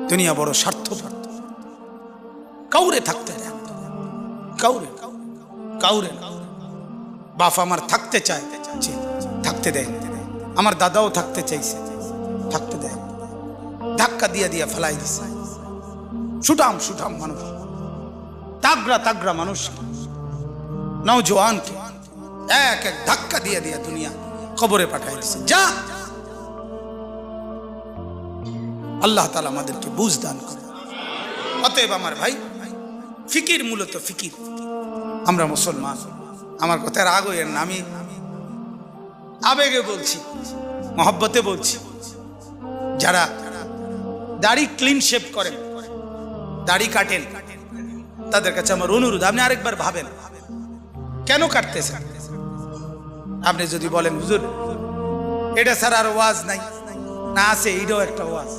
দুনিয়া বড় স্বার্থপর, কাউরে থাকতে দেয়, কাউরে কাউরে। বাপ আমার থাকতে চায়, থাকতে দেয়। আমার দাদাও থাকতে চাইছে, থাকতে দেয়। ধাক্কা দিয়া দিয়া ফেলাই দিছে। সুঠাম সুঠাম মানুষ, তাগড়া তাগড়া মানুষ, নওজোয়ানকে এক এক ধাক্কা দিয়ে দিয়া দুনিয়া কবরে পাঠাই দিছে। যা, আল্লাহ তাআলা আমাদেরকে বুঝ দান করে। অতএব আমার ভাই, ফিকির মূলত ফিকির। আমরা মুসলমান, আমার কথা রাগ হইয়েন না, আমি আবেগে বলছি, মহব্বতে বলছি। যারা দাড়ি ক্লিন শেভ করেন, দাড়ি কাটেন, তাদের কাছে আমার অনুরোধ, আপনি আরেকবার ভাবেন কেন কাটতেছেন। আপনি যদি বলেন হুজুর এটা ছাড়া আর ওয়াজ নাই, না আছে, এইটাও একটা ওয়াজ।